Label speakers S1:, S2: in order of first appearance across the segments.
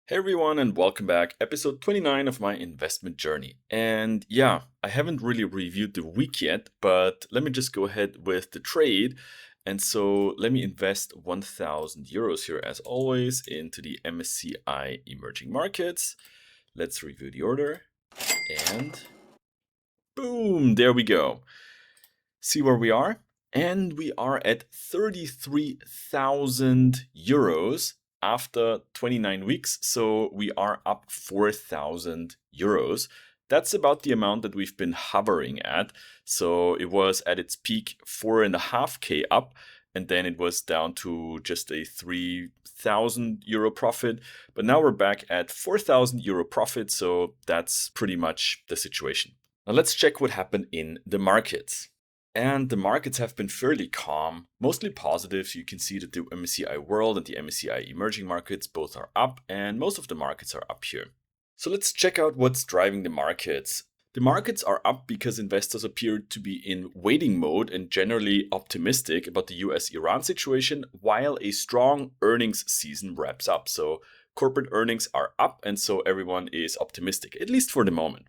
S1: Hey everyone, and welcome back. Episode 29 of my investment journey. And yeah, I haven't really reviewed the week yet, but let me just go ahead with the trade. And so let me invest 1,000 euros here, as always, into the MSCI emerging markets. Let's review the order. And boom, there we go. See where we are? And we are at 33,000 euros after 29 weeks. So we are up 4,000 euros. That's about the amount that we've been hovering at. So it was at its peak 4.5K up, and then it was down to just a 3,000 euro profit. But now we're back at 4,000 euro profit. So that's pretty much the situation. Now let's check what happened in the markets. And the markets have been fairly calm, mostly positive. So you can see that the MSCI World and the MSCI Emerging Markets both are up, and most of the markets are up here. So let's check out what's driving the markets. The markets are up because investors appear to be in waiting mode and generally optimistic about the US-Iran situation, while a strong earnings season wraps up. So corporate earnings are up, and so everyone is optimistic, at least for the moment.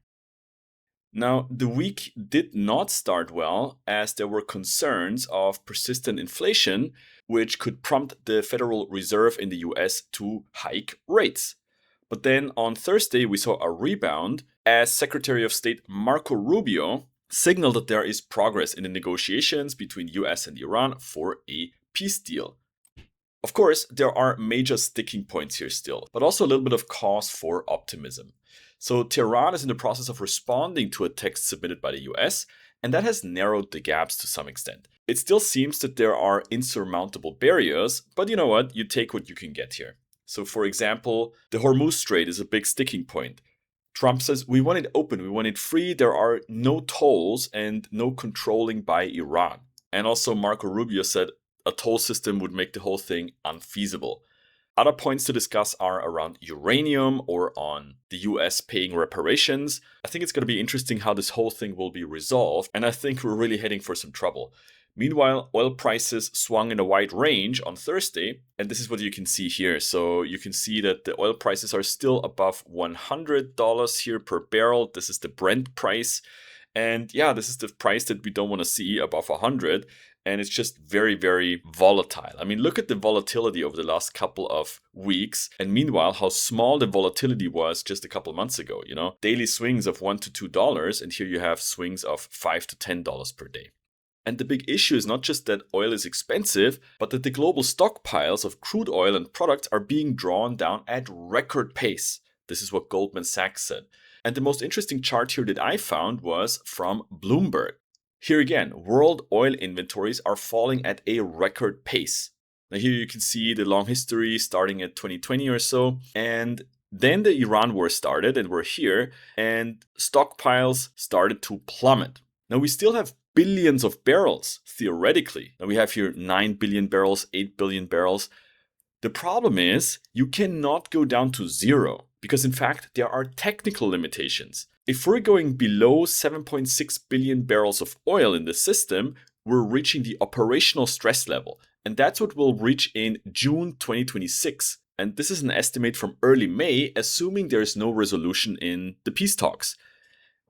S1: Now, the week did not start well, as there were concerns of persistent inflation, which could prompt the Federal Reserve in the US to hike rates. But then on Thursday, we saw a rebound as Secretary of State Marco Rubio signaled that there is progress in the negotiations between US and Iran for a peace deal. Of course, there are major sticking points here still, but also a little bit of cause for optimism. So Tehran is in the process of responding to a text submitted by the US, and that has narrowed the gaps to some extent. It still seems that there are insurmountable barriers, but you know what? You take what you can get here. So for example, the Hormuz Strait is a big sticking point. Trump says, we want it open, we want it free, there are no tolls and no controlling by Iran. And also Marco Rubio said a toll system would make the whole thing unfeasible. Other points to discuss are around uranium or on the US paying reparations. I think it's going to be interesting how this whole thing will be resolved, and I think we're really heading for some trouble. Meanwhile, oil prices swung in a wide range on Thursday, and this is what you can see here. So you can see that the oil prices are still above $100 here per barrel. This is the Brent price. And yeah, this is the price that we don't want to see above 100. And it's just very, very volatile. I mean, look at the volatility over the last couple of weeks. And meanwhile, how small the volatility was just a couple months ago, daily swings of $1 to $2. And here you have swings of $5 to $10 per day. And the big issue is not just that oil is expensive, but that the global stockpiles of crude oil and products are being drawn down at record pace. This is what Goldman Sachs said. And the most interesting chart here that I found was from Bloomberg. Here again, world oil inventories are falling at a record pace. Now here you can see the long history starting at 2020 or so. And then the Iran war started and we're here, and stockpiles started to plummet. Now we still have billions of barrels, theoretically. Now we have here 9 billion barrels, 8 billion barrels. The problem is you cannot go down to zero because in fact there are technical limitations. If we're going below 7.6 billion barrels of oil in the system, we're reaching the operational stress level. And that's what we'll reach in June 2026. And this is an estimate from early May, assuming there is no resolution in the peace talks.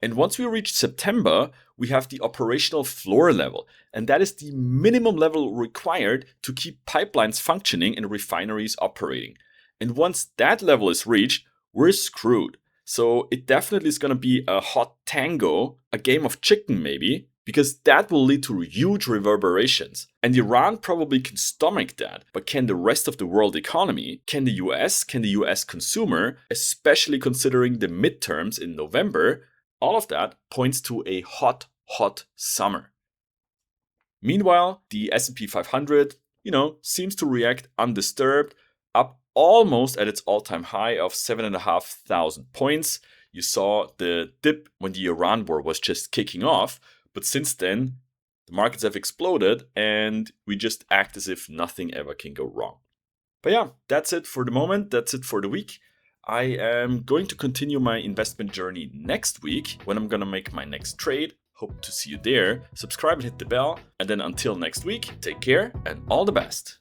S1: And once we reach September, we have the operational floor level. And that is the minimum level required to keep pipelines functioning and refineries operating. And once that level is reached, we're screwed. So it definitely is going to be a hot tango, a game of chicken maybe, because that will lead to huge reverberations. And Iran probably can stomach that, but can the rest of the world economy, can the US consumer, especially considering the midterms in November, all of that points to a hot, hot summer. Meanwhile, the S&P 500, seems to react undisturbed, up almost at its all-time high of 7,500 points. You saw the dip when the Iran war was just kicking off, but since then, the markets have exploded and we just act as if nothing ever can go wrong. But yeah, that's it for the moment. That's it for the week. I am going to continue my investment journey next week when I'm going to make my next trade. Hope to see you there. Subscribe and hit the bell. And then until next week, take care and all the best.